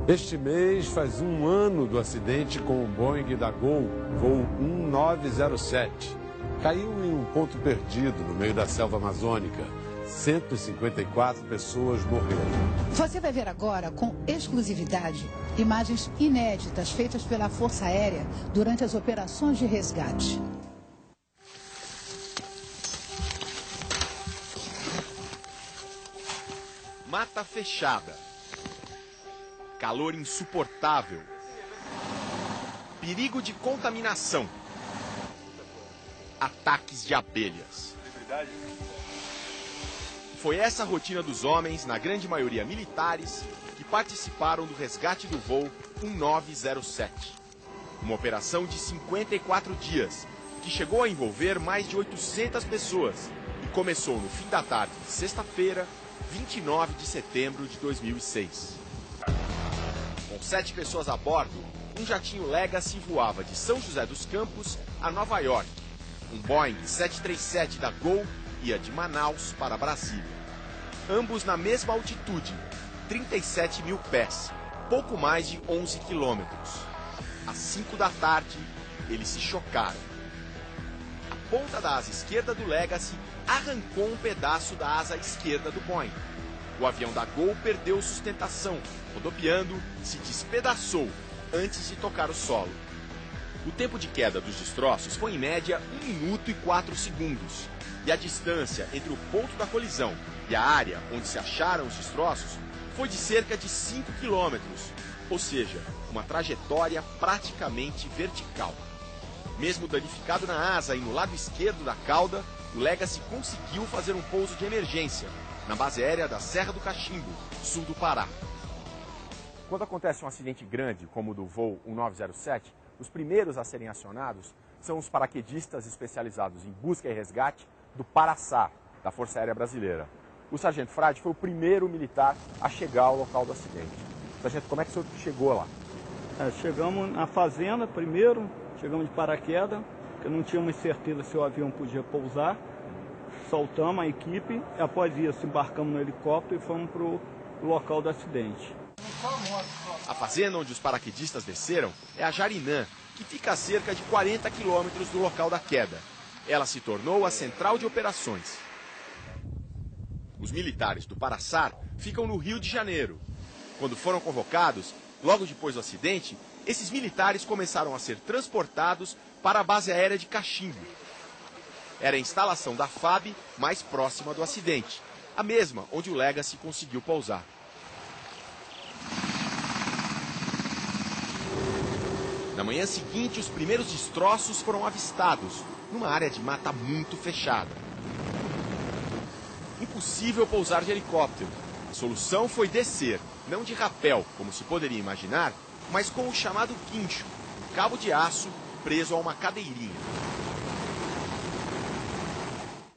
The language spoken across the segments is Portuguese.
Este mês faz um ano do acidente com o Boeing da Gol, voo 1907. Caiu em um ponto perdido no meio da selva amazônica. 154 pessoas morreram. Você vai ver agora, com exclusividade, imagens inéditas feitas pela Força Aérea durante as operações de resgate. Mata fechada. Calor insuportável. Perigo de contaminação. Ataques de abelhas. Foi essa a rotina dos homens, na grande maioria militares, que participaram do resgate do voo 1907. Uma operação de 54 dias, que chegou a envolver mais de 800 pessoas e começou no fim da tarde de sexta-feira, 29 de setembro de 2006. Com 7 pessoas a bordo, um jatinho Legacy voava de São José dos Campos a Nova York. Um Boeing 737 da Gol ia de Manaus para Brasília. Ambos na mesma altitude, 37 mil pés, pouco mais de 11 quilômetros. Às 5 da tarde, eles se chocaram. A ponta da asa esquerda do Legacy arrancou um pedaço da asa esquerda do Boeing. O avião da Gol perdeu sustentação, rodopiando, se despedaçou antes de tocar o solo. O tempo de queda dos destroços foi em média 1 minuto e 4 segundos. E a distância entre o ponto da colisão e a área onde se acharam os destroços foi de cerca de 5 quilômetros, ou seja, uma trajetória praticamente vertical. Mesmo danificado na asa e no lado esquerdo da cauda, o Legacy conseguiu fazer um pouso de emergência na base aérea da Serra do Cachimbo, sul do Pará. Quando acontece um acidente grande, como o do voo 1907, os primeiros a serem acionados são os paraquedistas especializados em busca e resgate do Paraçar, da Força Aérea Brasileira. O sargento Frade foi o primeiro militar a chegar ao local do acidente. Sargento, como é que o senhor chegou lá? Chegamos na fazenda primeiro, chegamos de paraquedas, porque não tínhamos certeza se o avião podia pousar. Soltamos a equipe, e após isso embarcamos no helicóptero e fomos para o local do acidente. A fazenda onde os paraquedistas desceram é a Jarinã, que fica a cerca de 40 quilômetros do local da queda. Ela se tornou a central de operações. Os militares do Paraçar ficam no Rio de Janeiro. Quando foram convocados, logo depois do acidente, esses militares começaram a ser transportados para a base aérea de Cachimbo. Era a instalação da FAB mais próxima do acidente, a mesma onde o Legacy conseguiu pousar. Na manhã seguinte, os primeiros destroços foram avistados, numa área de mata muito fechada. Impossível pousar de helicóptero. A solução foi descer, não de rapel, como se poderia imaginar, mas com o chamado guincho, um cabo de aço preso a uma cadeirinha.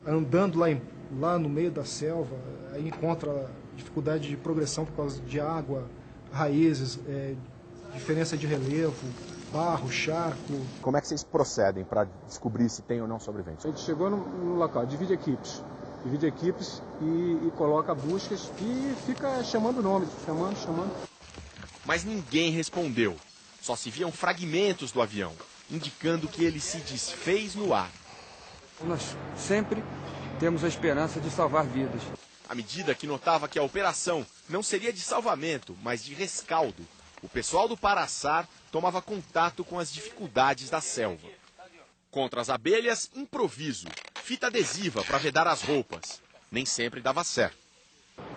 Andando lá no meio da selva, aí encontra dificuldade de progressão por causa de água, raízes, diferença de relevo, barro, charco. Como é que vocês procedem para descobrir se tem ou não sobreviventes? A gente chegou no local, divide equipes e coloca buscas e fica chamando nomes, chamando. Mas ninguém respondeu. Só se viam fragmentos do avião, indicando que ele se desfez no ar. Nós sempre temos a esperança de salvar vidas. À medida que notava que a operação não seria de salvamento, mas de rescaldo, o pessoal do Paraçar tomava contato com as dificuldades da selva. Contra as abelhas, improviso, fita adesiva para vedar as roupas. Nem sempre dava certo.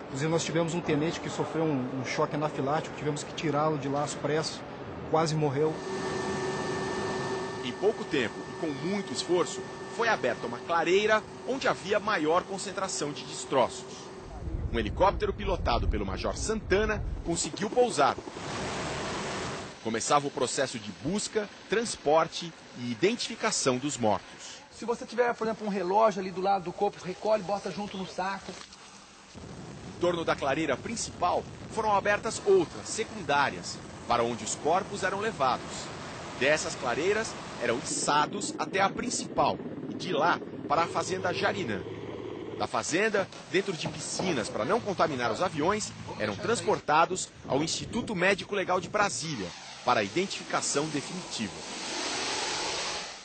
Inclusive, nós tivemos um tenente que sofreu um choque anafilático, tivemos que tirá-lo de lá às pressas, quase morreu. Em pouco tempo e com muito esforço, foi aberta uma clareira onde havia maior concentração de destroços. Um helicóptero pilotado pelo Major Santana conseguiu pousar. Começava o processo de busca, transporte e identificação dos mortos. Se você tiver, por exemplo, um relógio ali do lado do corpo, recolhe e bota junto no saco. Em torno da clareira principal foram abertas outras, secundárias, para onde os corpos eram levados. Dessas clareiras eram içados até a principal e de lá para a fazenda Jarinã. Da fazenda, dentro de piscinas para não contaminar os aviões, eram transportados ao Instituto Médico Legal de Brasília para a identificação definitiva.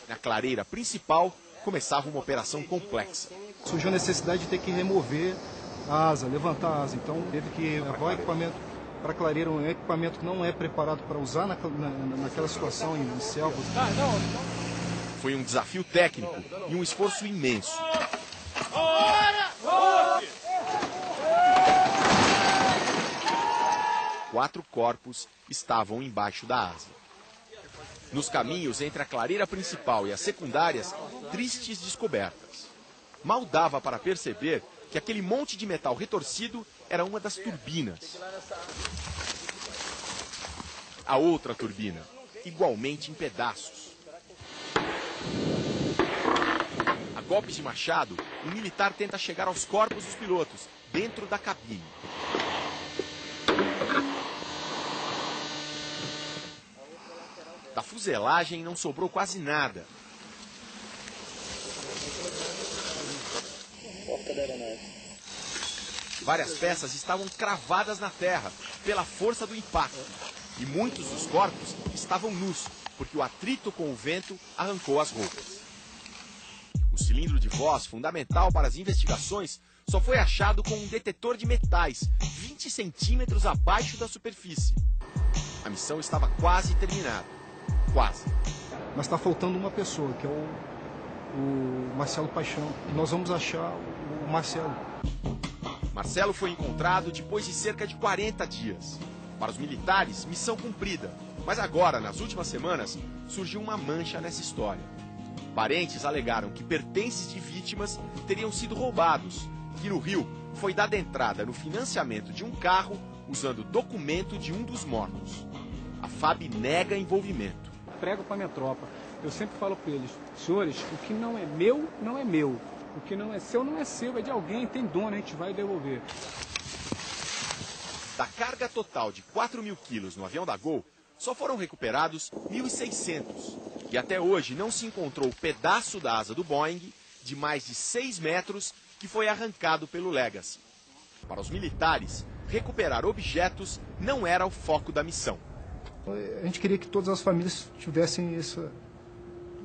Na clareira principal, começava uma operação complexa. Surgiu a necessidade de ter que remover a asa, levantar a asa. Então teve que levar o equipamento para a clareira, um equipamento que não é preparado para usar naquela situação em selvas. Foi um desafio técnico e um esforço imenso. 4 corpos estavam embaixo da asa. Nos caminhos entre a clareira principal e as secundárias, tristes descobertas. Mal dava para perceber que aquele monte de metal retorcido era uma das turbinas. A outra turbina, igualmente em pedaços. A golpes de machado, o militar tenta chegar aos corpos dos pilotos, dentro da cabine. Da fuselagem não sobrou quase nada. Várias peças estavam cravadas na terra pela força do impacto. E muitos dos corpos estavam nus, porque o atrito com o vento arrancou as roupas. O cilindro de voz, fundamental para as investigações, só foi achado com um detetor de metais, 20 centímetros abaixo da superfície. A missão estava quase terminada. Quase. Mas está faltando uma pessoa, que é o Marcelo Paixão. E nós vamos achar o Marcelo. Marcelo foi encontrado depois de cerca de 40 dias. Para os militares, missão cumprida. Mas agora, nas últimas semanas, surgiu uma mancha nessa história. Parentes alegaram que pertences de vítimas teriam sido roubados, que no Rio foi dada entrada no financiamento de um carro usando documento de um dos mortos. A FAB nega envolvimento. Prego para a minha tropa. Eu sempre falo para eles, senhores, o que não é meu, não é meu. O que não é seu, não é seu, é de alguém, tem dono, a gente vai devolver. Da carga total de 4.000 quilos no avião da Gol, só foram recuperados 1.600. E até hoje não se encontrou o pedaço da asa do Boeing, de mais de 6 metros, que foi arrancado pelo Legacy. Para os militares, recuperar objetos não era o foco da missão. A gente queria que todas as famílias tivessem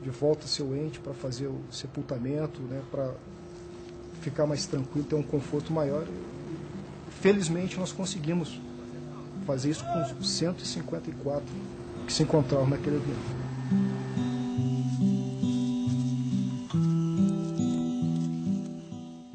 de volta seu ente para fazer o sepultamento, né, para ficar mais tranquilo, ter um conforto maior. Felizmente nós conseguimos fazer isso com os 154 que se encontravam naquele avião.